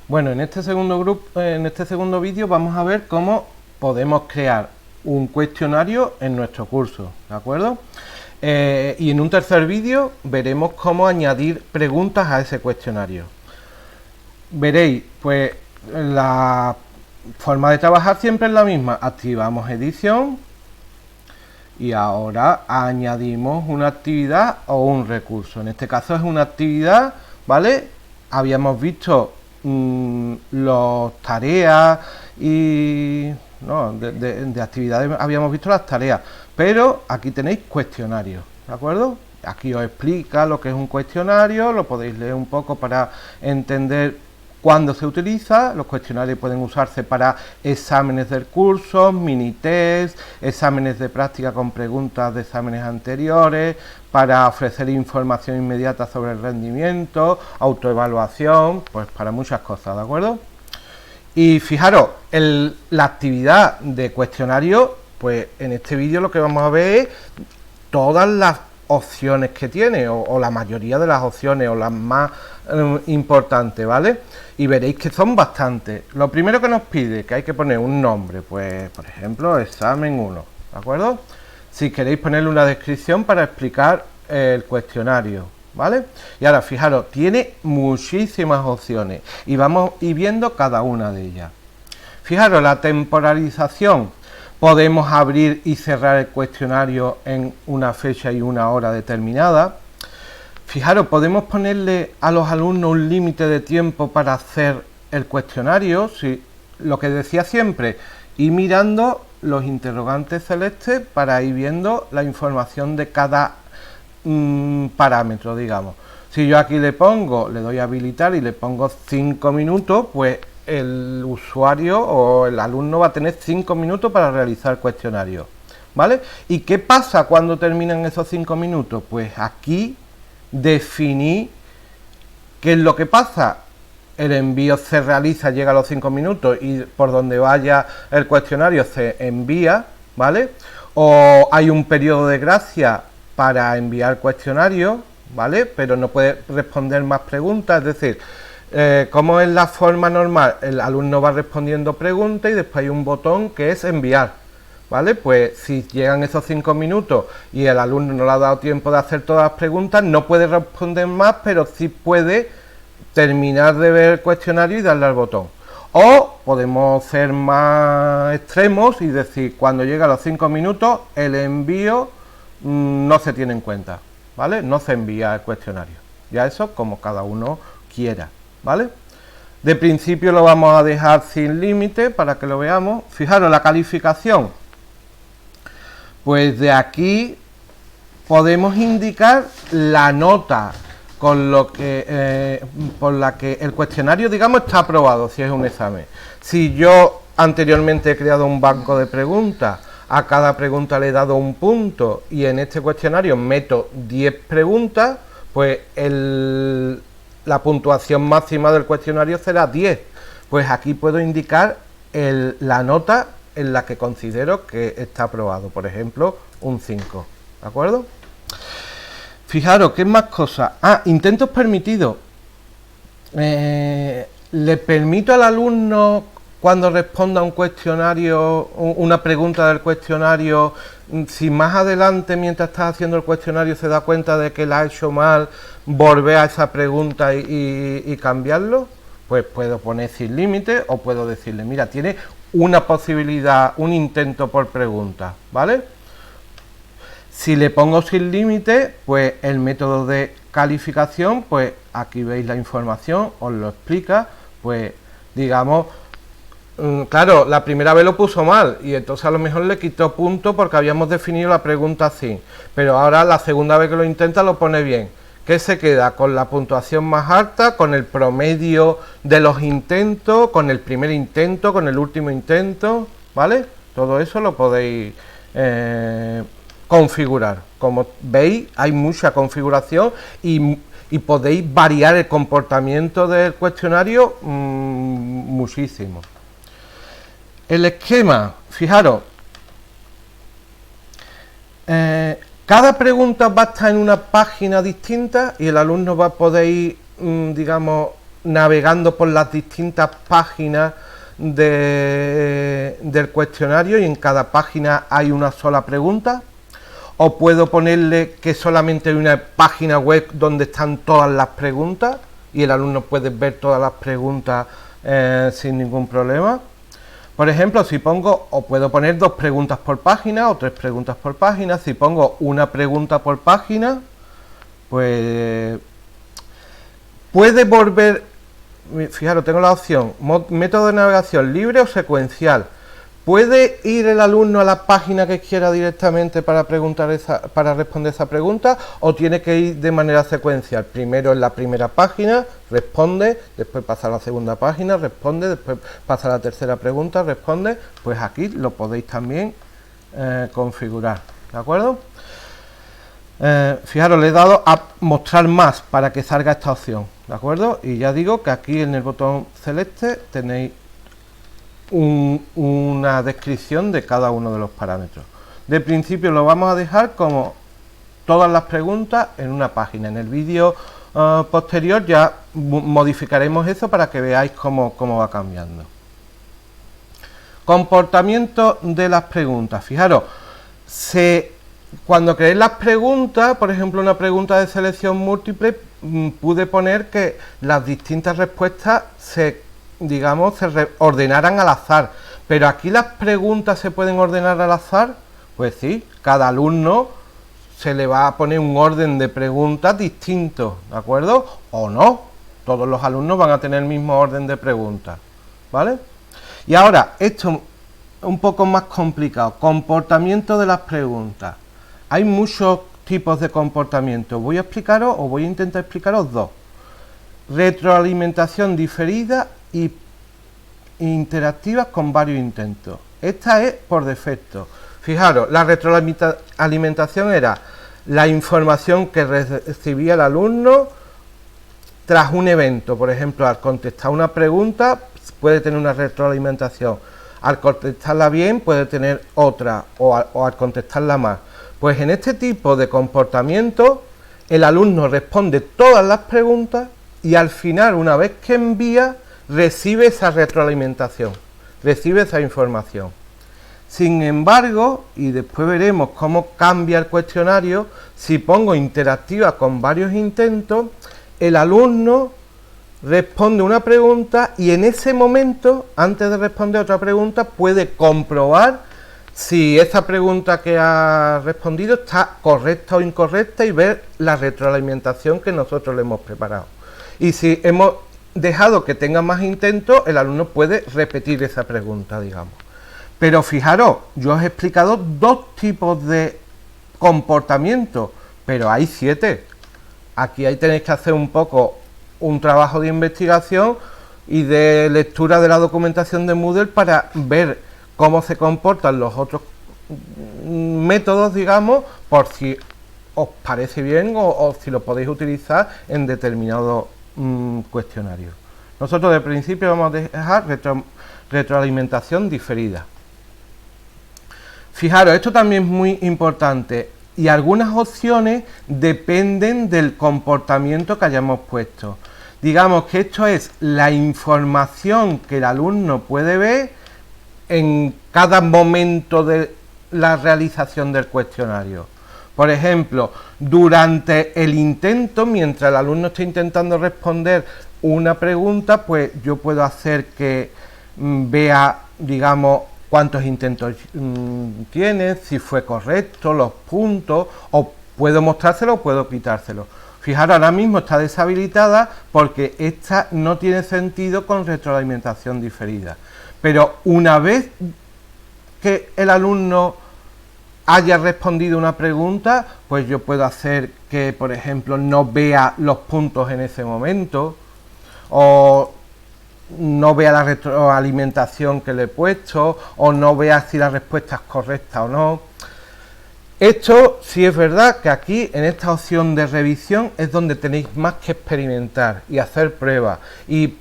Bueno, en este segundo grupo, en este segundo vídeo vamos a ver cómo podemos crear un cuestionario en nuestro curso, ¿de acuerdo? Y en un tercer vídeo veremos cómo añadir preguntas a ese cuestionario. Veréis, pues la forma de trabajar siempre es la misma. Activamos edición y ahora añadimos una actividad o un recurso. En este caso es una actividad, ¿vale? Habíamos visto las tareas y... No, de actividades habíamos visto las tareas, pero aquí tenéis cuestionarios, ¿de acuerdo? Aquí os explica lo que es un cuestionario, lo podéis leer un poco para entender cuándo se utiliza. Los cuestionarios pueden usarse para exámenes del curso, mini test, exámenes de práctica con preguntas de exámenes anteriores, para ofrecer información inmediata sobre el rendimiento, autoevaluación, pues para muchas cosas, ¿de acuerdo? Y fijaros, la actividad de cuestionario, pues en este vídeo lo que vamos a ver es todas las opciones que tiene, o la mayoría de las opciones, o las más importantes, ¿vale? Y veréis que son bastantes. Lo primero que nos pide, que hay que poner un nombre, pues por ejemplo, examen 1, ¿de acuerdo? Si queréis ponerle una descripción para explicar el cuestionario, ¿vale? Y ahora fijaros, tiene muchísimas opciones y vamos a ir viendo cada una de ellas. Fijaros, la temporalización, podemos abrir y cerrar el cuestionario en una fecha y una hora determinada. Fijaros, podemos ponerle a los alumnos un límite de tiempo para hacer el cuestionario. Si, lo que decía siempre, ir mirando los interrogantes celestes para ir viendo la información de cada parámetro, digamos. Si yo aquí le doy a habilitar y le pongo 5 minutos, pues el usuario o el alumno va a tener 5 minutos para realizar el cuestionario, ¿vale? ¿Y qué pasa cuando terminan esos 5 minutos? Pues aquí definí qué es lo que pasa. El envío se realiza, llega a los 5 minutos y por donde vaya el cuestionario se envía, ¿vale? O hay un periodo de gracia para enviar cuestionario, ¿vale? Pero no puede responder más preguntas, es decir, como es la forma normal, el alumno va respondiendo preguntas y después hay un botón que es enviar, ¿vale? Pues si llegan esos 5 minutos y el alumno no le ha dado tiempo de hacer todas las preguntas, no puede responder más, pero sí puede terminar de ver el cuestionario y darle al botón. O podemos ser más extremos y decir, cuando llega a los 5 minutos, el envío no se tiene en cuenta, ¿vale? No se envía el cuestionario. Ya eso como cada uno quiera, ¿vale? De principio lo vamos a dejar sin límite para que lo veamos. Fijaros, la calificación. Pues de aquí podemos indicar la nota con lo que por la que el cuestionario, digamos, está aprobado si es un examen. Si yo anteriormente he creado un banco de preguntas, a cada pregunta le he dado un punto y en este cuestionario meto 10 preguntas, pues la puntuación máxima del cuestionario será 10. Pues aquí puedo indicar la nota en la que considero que está aprobado, por ejemplo, un 5, ¿de acuerdo? Fijaros, ¿qué más cosas? Intentos permitidos. Le permito al alumno, cuando responda a un cuestionario, una pregunta del cuestionario, si más adelante, mientras está haciendo el cuestionario, se da cuenta de que la ha hecho mal, volver a esa pregunta y cambiarlo, pues puedo poner sin límite o puedo decirle, mira, tiene una posibilidad, un intento por pregunta, ¿vale? Si le pongo sin límite, pues el método de calificación, pues aquí veis la información, os lo explica, pues digamos, claro, la primera vez lo puso mal y entonces a lo mejor le quitó punto porque habíamos definido la pregunta así, pero ahora la segunda vez que lo intenta lo pone bien. ¿Qué se queda? Con la puntuación más alta, con el promedio de los intentos, con el primer intento, con el último intento, ¿vale? Todo eso lo podéis configurar. Como veis, hay mucha configuración y podéis variar el comportamiento del cuestionario muchísimo. El esquema, fijaros, cada pregunta va a estar en una página distinta y el alumno va a poder ir, digamos, navegando por las distintas páginas del cuestionario y en cada página hay una sola pregunta, o puedo ponerle que solamente hay una página web donde están todas las preguntas y el alumno puede ver todas las preguntas sin ningún problema. Por ejemplo, si pongo, o puedo poner 2 preguntas por página o 3 preguntas por página. Si pongo una pregunta por página, pues puede volver, fijaros, tengo la opción, método de navegación libre o secuencial. ¿Puede ir el alumno a la página que quiera directamente para responder esa pregunta, o tiene que ir de manera secuencial? Primero en la primera página, responde, después pasa a la segunda página, responde, después pasa a la tercera pregunta, responde. Pues aquí lo podéis también configurar, ¿de acuerdo? Fijaros, le he dado a mostrar más para que salga esta opción, ¿de acuerdo? Y ya digo que aquí en el botón celeste tenéis una descripción de cada uno de los parámetros. De principio lo vamos a dejar como todas las preguntas en una página. En el vídeo posterior ya modificaremos eso para que veáis cómo va cambiando. Comportamiento de las preguntas. Fijaros, cuando creéis las preguntas, por ejemplo una pregunta de selección múltiple, pude poner que las distintas respuestas se ordenaran al azar. Pero aquí las preguntas se pueden ordenar al azar. Pues sí, cada alumno se le va a poner un orden de preguntas distinto, ¿de acuerdo? O no, todos los alumnos van a tener el mismo orden de preguntas, ¿vale? Y ahora, esto un poco más complicado, comportamiento de las preguntas. Hay muchos tipos de comportamiento. Voy a intentar explicaros 2. Retroalimentación diferida y interactivas con varios intentos. Esta es por defecto. Fijaros, la retroalimentación era la información que recibía el alumno tras un evento. Por ejemplo, al contestar una pregunta puede tener una retroalimentación, al contestarla bien puede tener otra, o al contestarla mal. Pues en este tipo de comportamiento el alumno responde todas las preguntas y al final, una vez que envía, recibe esa retroalimentación, recibe esa información. Sin embargo, y después veremos cómo cambia el cuestionario, si pongo interactiva con varios intentos, el alumno responde una pregunta y en ese momento, antes de responder otra pregunta, puede comprobar si esa pregunta que ha respondido está correcta o incorrecta y ver la retroalimentación que nosotros le hemos preparado. Y si hemos dejado que tenga más intentos, el alumno puede repetir esa pregunta, digamos. Pero fijaros, yo os he explicado 2 tipos de comportamiento, pero hay 7. Aquí ahí tenéis que hacer un poco un trabajo de investigación y de lectura de la documentación de Moodle para ver cómo se comportan los otros métodos, digamos, por si os parece bien o si lo podéis utilizar en determinados cuestionarios. Nosotros de principio vamos a dejar retroalimentación diferida. Fijaros, esto también es muy importante y algunas opciones dependen del comportamiento que hayamos puesto. Digamos que esto es la información que el alumno puede ver en cada momento de la realización del cuestionario. Por ejemplo, durante el intento, mientras el alumno está intentando responder una pregunta, pues yo puedo hacer que vea, digamos, cuántos intentos tiene, si fue correcto, los puntos, o puedo mostrárselo o puedo quitárselo. Fijaros, ahora mismo está deshabilitada porque esta no tiene sentido con retroalimentación diferida. Pero una vez que el alumno haya respondido una pregunta, pues yo puedo hacer que, por ejemplo, no vea los puntos en ese momento, o no vea la retroalimentación que le he puesto, o no vea si la respuesta es correcta o no. Esto sí es verdad que aquí en esta opción de revisión es donde tenéis más que experimentar y hacer pruebas y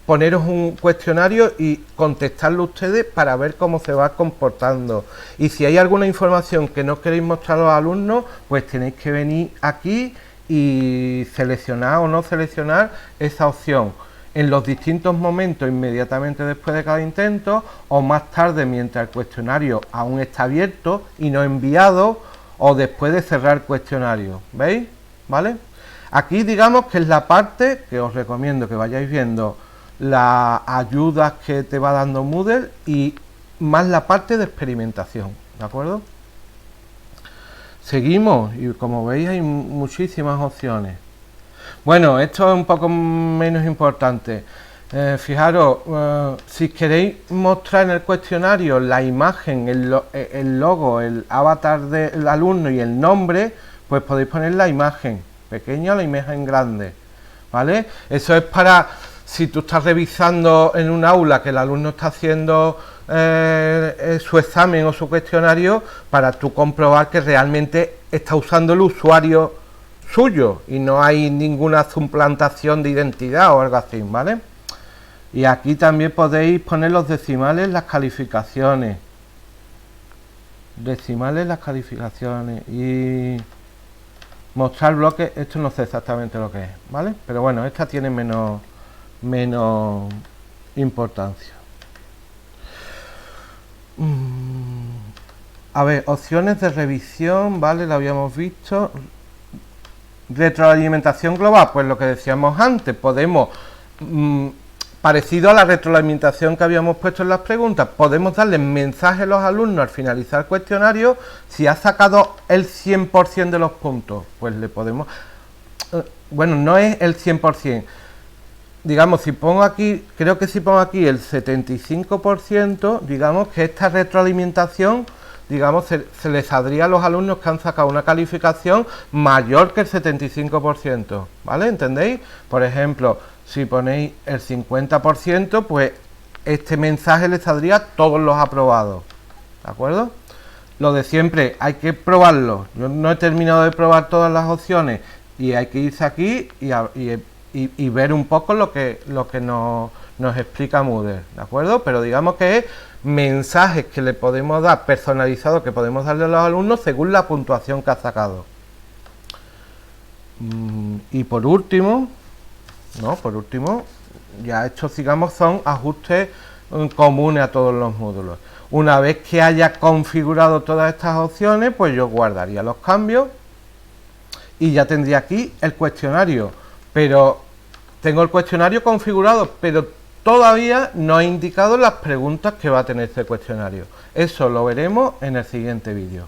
poneros un cuestionario y contestarlo ustedes para ver cómo se va comportando. Y si hay alguna información que no queréis mostrar a los alumnos, pues tenéis que venir aquí y seleccionar o no seleccionar esa opción. en los distintos momentos inmediatamente después de cada intento o más tarde mientras el cuestionario aún está abierto y no enviado o después de cerrar el cuestionario, ¿veis? ¿Vale? Aquí digamos que es la parte que os recomiendo que vayáis viendo las ayudas que te va dando Moodle y más la parte de experimentación, ¿de acuerdo? Seguimos y como veis hay muchísimas opciones. Bueno, esto es un poco menos importante. Fijaros, si queréis mostrar en el cuestionario la imagen, el logo, el avatar del alumno y el nombre, pues podéis poner la imagen pequeña o la imagen grande, ¿vale? Eso es para, si tú estás revisando en un aula que el alumno está haciendo su examen o su cuestionario, para tú comprobar que realmente está usando el usuario suyo y no hay ninguna suplantación de identidad o algo así, ¿vale? Y aquí también podéis poner los decimales, las calificaciones. Decimales, las calificaciones y mostrar bloques, esto no sé exactamente lo que es, ¿vale? Pero bueno, esta tiene menos importancia. A ver, opciones de revisión, ¿vale? Lo habíamos visto. Retroalimentación global, pues lo que decíamos antes, podemos, parecido a la retroalimentación que habíamos puesto en las preguntas, podemos darle mensaje a los alumnos al finalizar el cuestionario. Si ha sacado el 100% de los puntos, pues le podemos, bueno, no es el 100%, digamos, si pongo aquí, creo que si pongo aquí el 75%, digamos que esta retroalimentación, digamos, se les saldría a los alumnos que han sacado una calificación mayor que el 75%, ¿vale? ¿Entendéis? Por ejemplo, si ponéis el 50%, pues este mensaje les saldría a todos los aprobados, ¿de acuerdo? Lo de siempre, hay que probarlo. Yo no he terminado de probar todas las opciones y hay que irse aquí y ver un poco lo que nos explica Moodle, ¿de acuerdo? Pero digamos que es mensajes que le podemos dar personalizados, que podemos darle a los alumnos según la puntuación que ha sacado. Y por último, ya estos, digamos, son ajustes comunes a todos los módulos. Una vez que haya configurado todas estas opciones, pues yo guardaría los cambios y ya tendría aquí el cuestionario, pero tengo el cuestionario configurado, pero todavía no he indicado las preguntas que va a tener este cuestionario. Eso lo veremos en el siguiente vídeo.